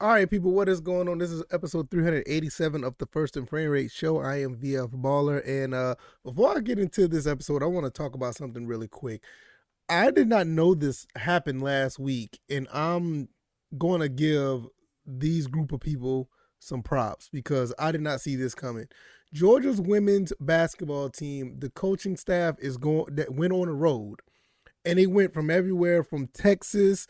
All right, people, what is going on? This is episode 387 of the First and Frame Rate Show. I am VF Baller, and before I get into this episode, I want to talk about something really quick. I did not know this happened last week, and I'm going to give these group of people some props because I did not see this coming. Georgia's women's basketball team, the coaching staff that went on the road, and they went from everywhere from Texas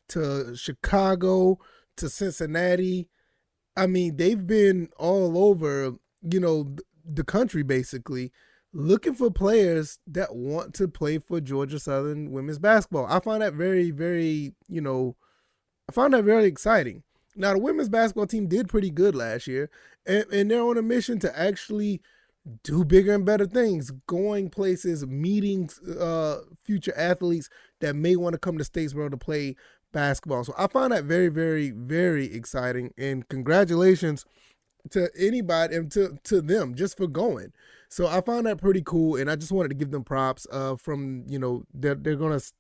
to Chicago to Cincinnati. I mean, they've been all over, the country basically, looking for players that want to play for Georgia Southern women's basketball. I find that very, very, I find that very exciting. Now, the women's basketball team did pretty good last year, and they're on a mission to actually do bigger and better things, going places, meeting future athletes that may want to come to Statesboro to play basketball. So I find that very, very, very exciting, and congratulations to anybody and to them just for going. So I found that pretty cool, and I just wanted to give them props from, they're going to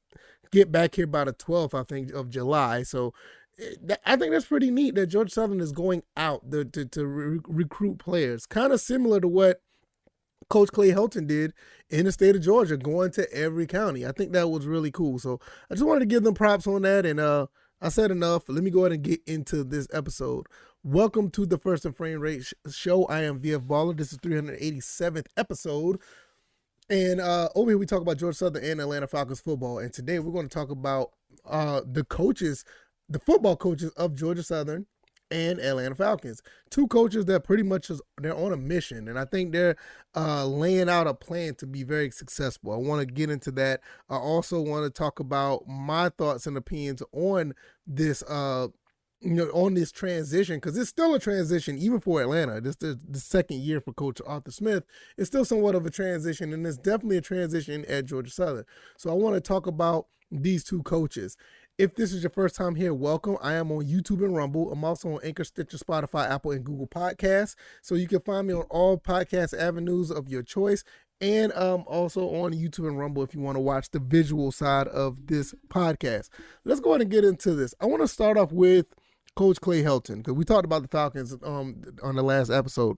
get back here by the 12th, I think, of July. So I think that's pretty neat that Georgia Southern is going out to recruit players, kind of similar to what Coach Clay Helton did in the state of Georgia, going to every county. I think that was really cool. So I just wanted to give them props on that. And I said enough. Let me go ahead and get into this episode. Welcome to the First and Frame Rate Show. I am VF Baller. This is 387th episode. And over here we talk about Georgia Southern and Atlanta Falcons football. And today we're going to talk about the football coaches of Georgia Southern and Atlanta Falcons. Two coaches that pretty much they're on a mission, and I think they're laying out a plan to be very successful. I want to get into that. I also want to talk about my thoughts and opinions on this on this transition, because it's still a transition even for Atlanta. This is the second year for Coach Arthur Smith. It's still somewhat of a transition, and it's definitely a transition at Georgia Southern. So I want to talk about these two coaches. If this is your first time here, welcome. I am on YouTube and Rumble. I'm also on Anchor, Stitcher, Spotify, Apple, and Google Podcasts. So you can find me on all podcast avenues of your choice. And also on YouTube and Rumble if you want to watch the visual side of this podcast. Let's go ahead and get into this. I want to start off with Coach Clay Helton, because we talked about the Falcons on the last episode.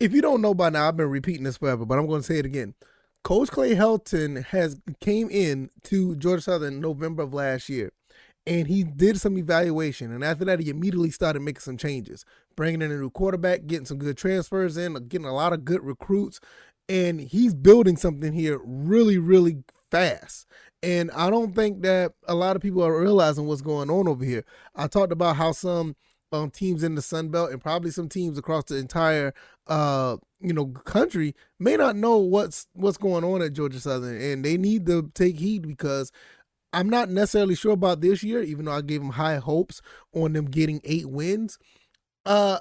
If you don't know by now, I've been repeating this forever, but I'm going to say it again. Coach Clay Helton came in to Georgia Southern in November of last year, and he did some evaluation. And after that, he immediately started making some changes, bringing in a new quarterback, getting some good transfers in, getting a lot of good recruits, and he's building something here really, really fast. And I don't think that a lot of people are realizing what's going on over here. I talked about how some teams in the Sun Belt and probably some teams across the entire country may not know what's going on at Georgia Southern, and they need to take heed, because I'm not necessarily sure about this year, even though I gave them high hopes on them getting 8 wins. I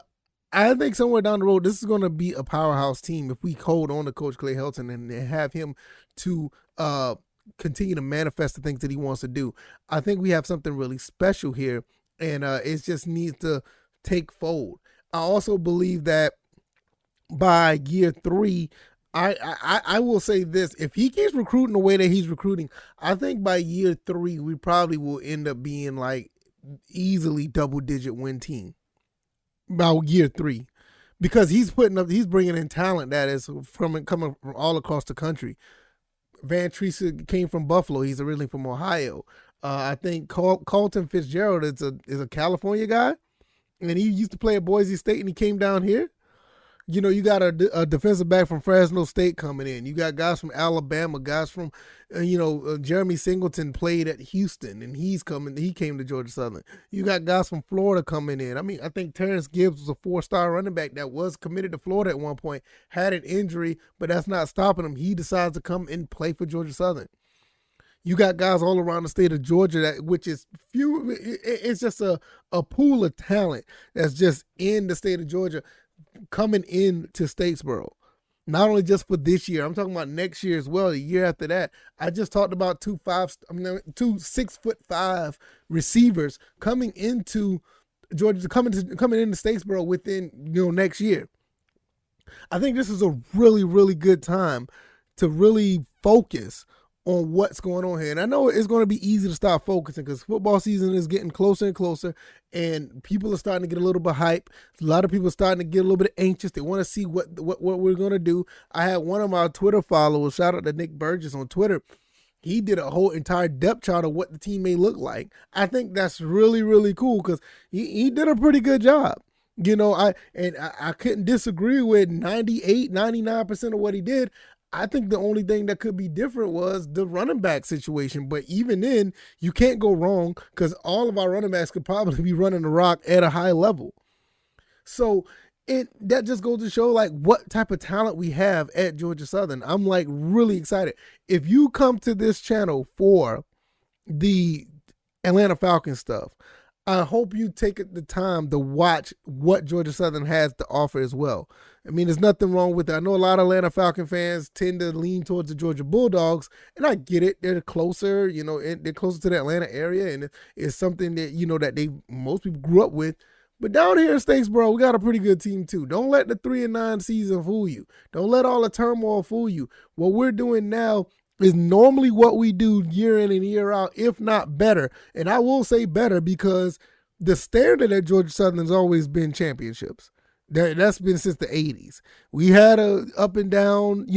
think somewhere down the road, this is going to be a powerhouse team if we hold on to Coach Clay Helton and have him to continue to manifest the things that he wants to do. I think we have something really special here, and it just needs to take fold. I also believe that by year 3, I will say this: if he keeps recruiting the way that he's recruiting, I think by year 3 we probably will end up being like easily double-digit win team by year 3, because he's bringing in talent that is coming from all across the country. Van Teresa came from Buffalo. He's originally from Ohio. I think Carlton Fitzgerald is a California guy, and he used to play at Boise State, and he came down here. You got a defensive back from Fresno State coming in. You got guys from Alabama, guys from, Jeremy Singleton played at Houston, and he came to Georgia Southern. You got guys from Florida coming in. I mean, I think Terrence Gibbs was a 4-star running back that was committed to Florida at one point, had an injury, but that's not stopping him. He decides to come and play for Georgia Southern. You got guys all around the state of Georgia which is few. It's just a pool of talent that's just in the state of Georgia coming into Statesboro. Not only just for this year, I'm talking about next year as well, the year after that. I just talked about two 6'5" receivers coming into Georgia, coming into Statesboro within next year. I think this is a really, really good time to really focus on what's going on here. And I know it's going to be easy to start focusing because football season is getting closer and closer, and people are starting to get a little bit hype. A lot of people are starting to get a little bit anxious. They want to see what we're going to do. I had one of my Twitter followers, shout out to Nick Burgess on Twitter. He did a whole entire depth chart of what the team may look like. I think that's really, really cool because he did a pretty good job. I couldn't disagree with 98, 99% of what he did. I think the only thing that could be different was the running back situation. But even then, you can't go wrong because all of our running backs could probably be running the rock at a high level. So that just goes to show like what type of talent we have at Georgia Southern. I'm like really excited. If you come to this channel for the Atlanta Falcons stuff, I hope you take the time to watch what Georgia Southern has to offer as well. I mean, there's nothing wrong with it. I know a lot of Atlanta Falcon fans tend to lean towards the Georgia Bulldogs, and I get it. They're closer, they're closer to the Atlanta area, and it's something that, that most people grew up with. But down here in Statesboro, we got a pretty good team too. Don't let the 3-9 season fool you. Don't let all the turmoil fool you. What we're doing now is normally what we do year in and year out, if not better. And I will say better because the standard at Georgia Southern has always been championships. That's been since the 80s. We had a up and down,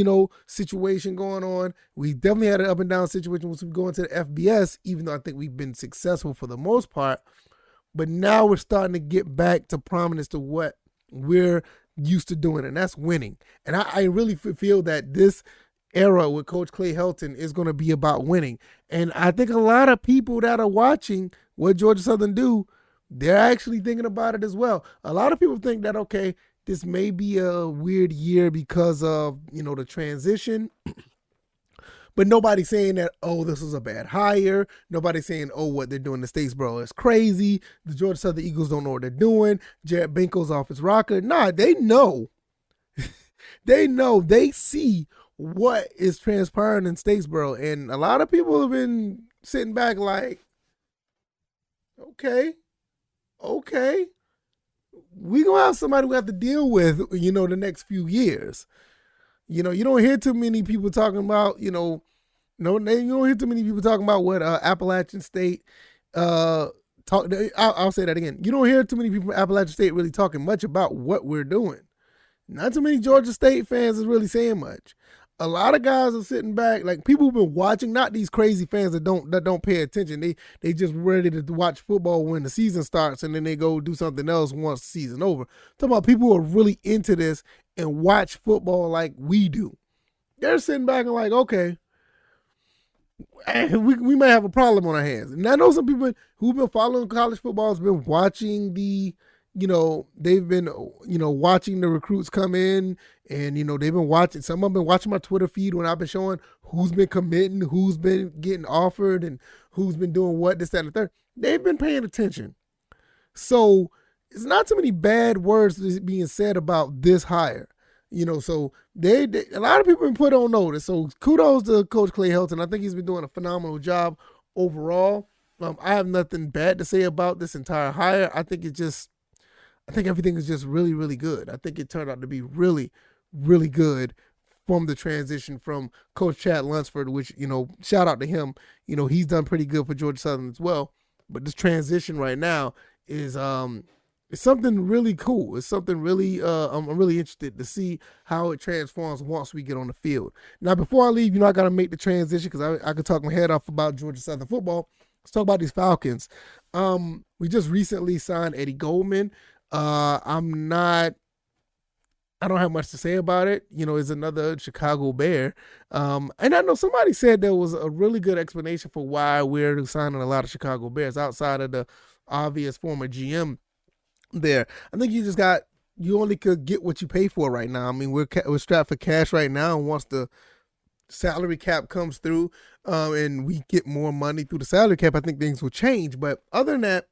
situation going on. We definitely had an up and down situation once we go into the FBS, even though I think we've been successful for the most part. But now we're starting to get back to prominence to what we're used to doing, and that's winning. And I really feel that this era with Coach Clay Helton is going to be about winning. And I think a lot of people that are watching what Georgia Southern do, they're actually thinking about it as well. A lot of people think that, okay, this may be a weird year because of, the transition. But nobody's saying that, oh, this is a bad hire. Nobody's saying, oh, what they're doing in Statesboro is crazy. The Georgia Southern Eagles don't know what they're doing. Jared Benko's off his rocker. Nah, they know. They see what is transpiring in Statesboro. And a lot of people have been sitting back like, okay. We going to have somebody we have to deal with, the next few years. You don't hear too many people talking about, you don't hear too many people talking about what Appalachian State I'll say that again. You don't hear too many people from Appalachian State really talking much about what we're doing. Not too many Georgia State fans is really saying much. A lot of guys are sitting back, like people who've been watching, not these crazy fans that don't pay attention. They just ready to watch football when the season starts and then they go do something else once the season's over. I'm talking about people who are really into this and watch football like we do. They're sitting back and like, okay, we might have a problem on our hands. And I know some people who've been following college football has been watching they've been, watching the recruits come in and, they've been watching, some of them been watching my Twitter feed when I've been showing who's been committing, who's been getting offered and who's been doing what, this, that, and the third. They've been paying attention. So it's not too many bad words being said about this hire. So they a lot of people have been put on notice. So kudos to Coach Clay Helton. I think he's been doing a phenomenal job overall. I have nothing bad to say about this entire hire. I think everything is just really, really good. I think it turned out to be really, really good from the transition from Coach Chad Lunsford, which, shout out to him. He's done pretty good for Georgia Southern as well. But this transition right now is it's something really cool. It's something really, I'm really interested to see how it transforms once we get on the field. Now, before I leave, I got to make the transition because I could talk my head off about Georgia Southern football. Let's talk about these Falcons. We just recently signed Eddie Goldman. I don't have much to say about it. It's another Chicago Bear. And I know somebody said there was a really good explanation for why we're signing a lot of Chicago Bears outside of the obvious former GM there. I think you only could get what you pay for right now. I mean, we're strapped for cash right now, and once the salary cap comes through and we get more money through the salary cap, I think things will change. But other than that,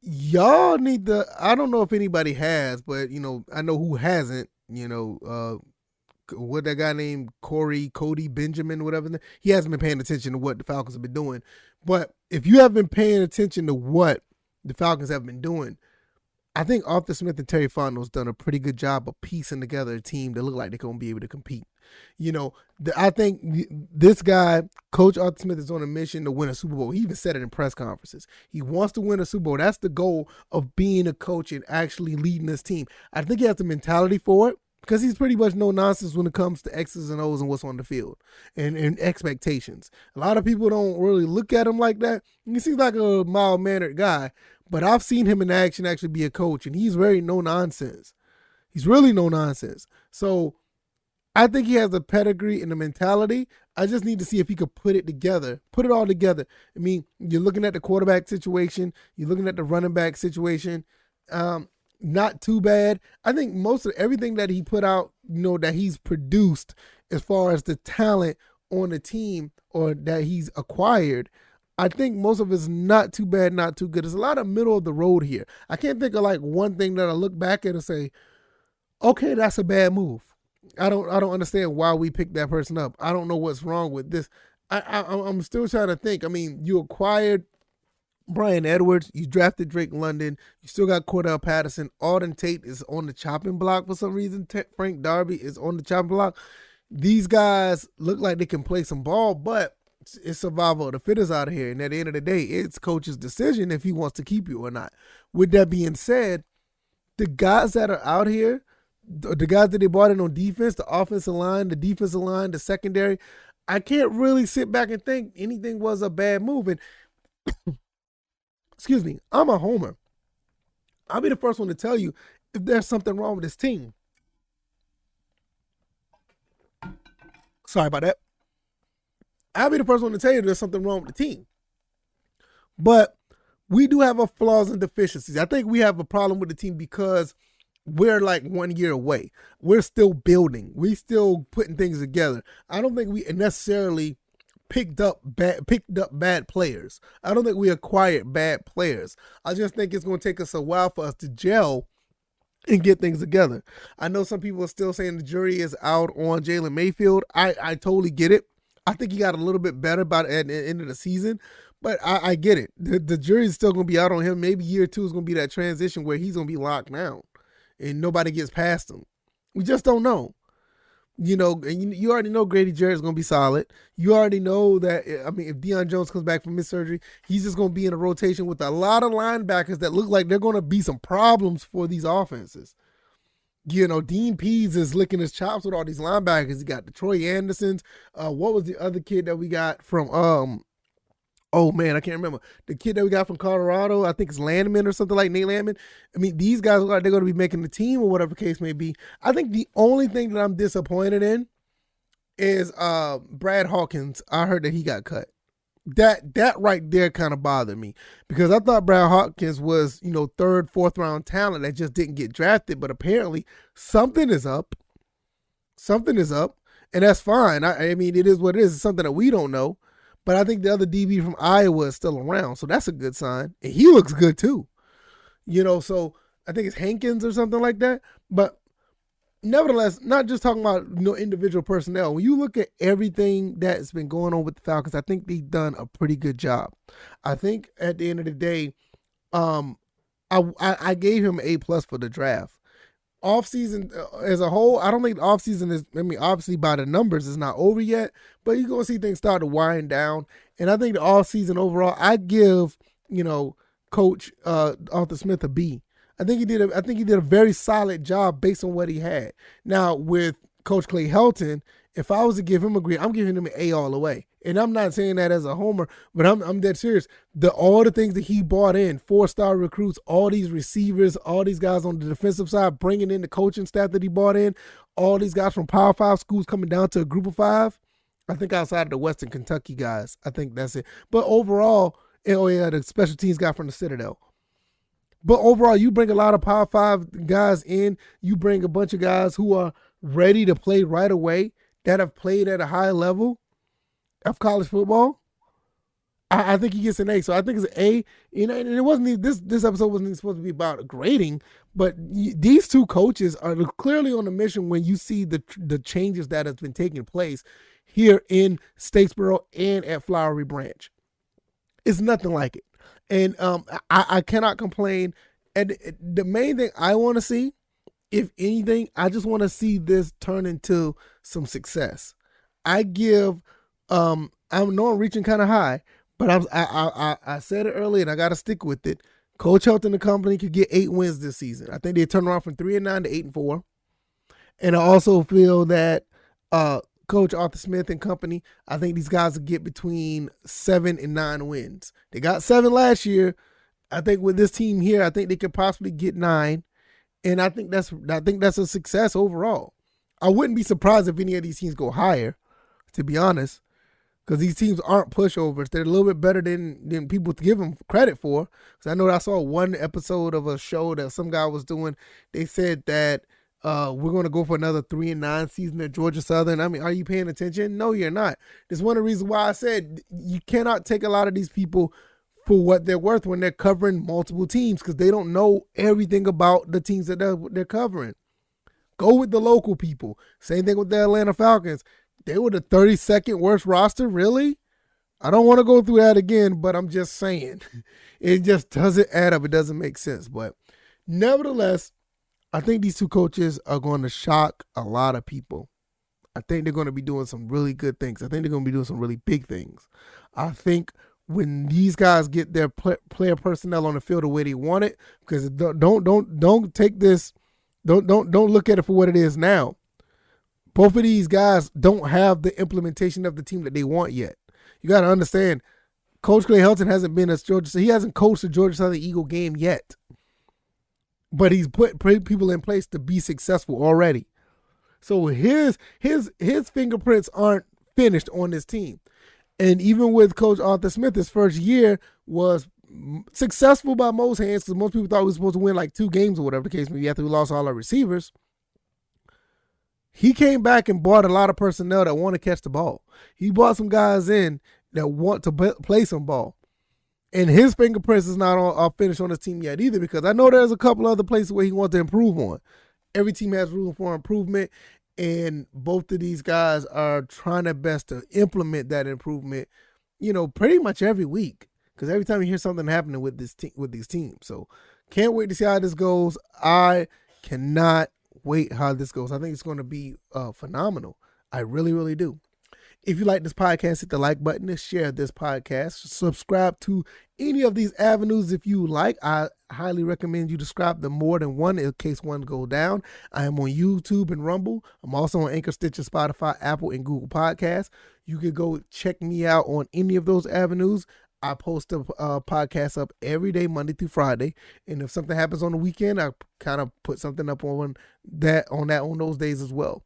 y'all need I don't know if anybody has, but I know who hasn't, what that guy named Cody Benjamin, whatever, he hasn't been paying attention to what the Falcons have been doing. But if you have been paying attention to what the Falcons have been doing, I think Arthur Smith and Terry Fontenot's done a pretty good job of piecing together a team that look like they're going to be able to compete. I think this guy, Coach Arthur Smith, is on a mission to win a Super Bowl. He even said it in press conferences. He wants to win a Super Bowl. That's the goal of being a coach and actually leading this team. I think he has the mentality for it because he's pretty much no nonsense when it comes to X's and O's and what's on the field and expectations. A lot of people don't really look at him like that. He seems like a mild-mannered guy, but I've seen him in action actually be a coach, and he's very no nonsense. He's really no nonsense. So I think he has the pedigree and the mentality. I just need to see if he could put it all together. I mean, you're looking at the quarterback situation. You're looking at the running back situation. Not too bad. I think most of everything that he put out, that he's produced as far as the talent on the team or that he's acquired, I think most of it's not too bad, not too good. There's a lot of middle of the road here. I can't think of like one thing that I look back at and say, okay, that's a bad move. I don't understand why we picked that person up. I don't know what's wrong with this. I'm still trying to think. I mean, you acquired Brian Edwards. You drafted Drake London. You still got Cordell Patterson. Alden Tate is on the chopping block for some reason. Frank Darby is on the chopping block. These guys look like they can play some ball, but it's survival of the fittest out of here. And at the end of the day, it's coach's decision if he wants to keep you or not. With that being said, the guys that are out here, the guys that they brought in on defense, the offensive line, the defensive line, the secondary, I can't really sit back and think anything was a bad move. And excuse me, I'm a homer. I'll be the first one to tell you if there's something wrong with this team. Sorry about that. I'll be the first one to tell you there's something wrong with the team. But we do have our flaws and deficiencies. I think we have a problem with the team because we're like 1 year away. We're still building. We still putting things together. I don't think we necessarily picked up bad players. I don't think we acquired bad players. I just think it's going to take us a while for us to gel and get things together. I know some people are still saying the jury is out on Jalen Mayfield. I totally get it. I think he got a little bit better by the end of the season, but I get it. The jury's still going to be out on him. Maybe year 2 is going to be that transition where he's going to be locked down and nobody gets past him. We just don't know. And you already know Grady Jarrett's going to be solid. You already know that, if Deion Jones comes back from his surgery, he's just going to be in a rotation with a lot of linebackers that look like they're going to be some problems for these offenses. Dean Pease is licking his chops with all these linebackers. You got the Troy Andersons. What was the other kid that we got from, oh man, I can't remember. The kid that we got from Colorado, I think it's Landman or something like Nate Landman. I mean, these guys look like they're going to be making the team or whatever case may be. I think the only thing that I'm disappointed in is Brad Hawkins. I heard that he got cut. That right there kind of bothered me because I thought Brad Hawkins was, 3rd, 4th round talent that just didn't get drafted, but apparently something is up. Something is up, and that's fine. I mean, it is what it is. It's something that we don't know, but I think the other DB from Iowa is still around, so that's a good sign, and he looks good too. So I think it's Hankins or something like that, but nevertheless, not just talking about individual personnel. When you look at everything that's been going on with the Falcons, I think they've done a pretty good job. I think at the end of the day, I gave him an A+ for the draft. Offseason as a whole, I don't think the offseason is, obviously by the numbers, it's not over yet, but you're going to see things start to wind down. And I think the offseason overall, I give, Coach Arthur Smith a B. I think he did a very solid job based on what he had. Now with Coach Clay Helton, if I was to give him a grade, I'm giving him an A all the way. And I'm not saying that as a homer, but I'm dead serious. All the things that he brought in, 4-star recruits, all these receivers, all these guys on the defensive side, bringing in the coaching staff that he brought in, all these guys from Power 5 schools coming down to a group of 5. I think outside of the Western Kentucky guys, I think that's it. But overall, the special teams guy from the Citadel. But overall, you bring a lot of Power 5 guys in. You bring a bunch of guys who are ready to play right away, that have played at a high level of college football. I think he gets an A. So I think it's an A. And it wasn't this episode wasn't even supposed to be about grading, but these two coaches are clearly on a mission when you see the changes that has been taking place here in Statesboro and at Flowery Branch. It's nothing like it. And I cannot complain And the main thing I want to see, if anything, I just want to see this turn into some success. I give, I know I'm reaching kind of high, but I said it earlier, and I got to stick with it. Coach Helton and the company could get 8 wins this season. I think they turn around from 3-9 to 8-4. And I also feel that Coach Arthur Smith and company, I think these guys will get between 7 and 9 wins. They got 7 last year. I think with this team here, I think they could possibly get 9. And I think that's a success overall. I wouldn't be surprised if any of these teams go higher, to be honest, because these teams aren't pushovers. They're a little bit better than people give them credit for. Because I know I saw one episode of a show that some guy was doing. They said that we're going to go for another 3-9 season at Georgia Southern. I mean, are you paying attention? No, you're not. That's one of the reasons why I said you cannot take a lot of these people for what they're worth when they're covering multiple teams, because they don't know everything about the teams that they're covering. Go with the local people. Same thing with the Atlanta Falcons. They were the 32nd worst roster, really? I don't want to go through that again, but I'm just saying. It just doesn't add up. It doesn't make sense. But nevertheless, I think these two coaches are going to shock a lot of people. I think they're going to be doing some really good things. I think they're going to be doing some really big things. I think when these guys get their player personnel on the field the way they want it, because don't take this, don't look at it for what it is now. Both of these guys don't have the implementation of the team that they want yet. You got to understand, Coach Clay Helton hasn't been at Georgia, so he hasn't coached the Georgia Southern Eagle game yet. But he's put people in place to be successful already. So his fingerprints aren't finished on this team. And even with Coach Arthur Smith, his first year was successful by most hands, because most people thought we were supposed to win like 2 games or whatever the case may be after we lost all our receivers. He came back and bought a lot of personnel that want to catch the ball. He brought some guys in that want to play some ball. And his fingerprints is not all finished on his team yet either, because I know there's a couple other places where he wants to improve on. Every team has room for improvement, and both of these guys are trying their best to implement that improvement, pretty much every week, because every time you hear something happening with these teams. So can't wait to see how this goes. I cannot wait how this goes. I think it's going to be phenomenal. I really, really do. If you like this podcast, hit the like button and share this podcast. Subscribe to any of these avenues if you like. I highly recommend you subscribe to more than one in case one go down. I am on YouTube and Rumble. I'm also on Anchor, Stitcher, Spotify, Apple, and Google Podcasts. You can go check me out on any of those avenues. I post a podcast up every day, Monday through Friday. And if something happens on the weekend, I kind of put something up on those days as well.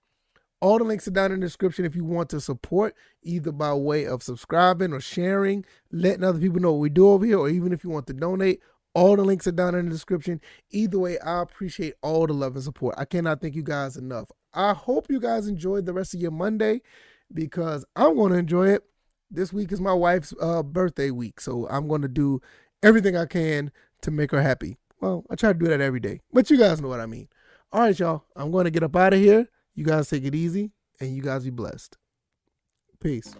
All the links are down in the description if you want to support, either by way of subscribing or sharing, letting other people know what we do over here, or even if you want to donate. All the links are down in the description. Either way, I appreciate all the love and support. I cannot thank you guys enough. I hope you guys enjoyed the rest of your Monday, because I'm going to enjoy it. This week is my wife's birthday week, so I'm going to do everything I can to make her happy. Well, I try to do that every day, but you guys know what I mean. All right, y'all. I'm going to get up out of here. You guys take it easy, and you guys be blessed. Peace.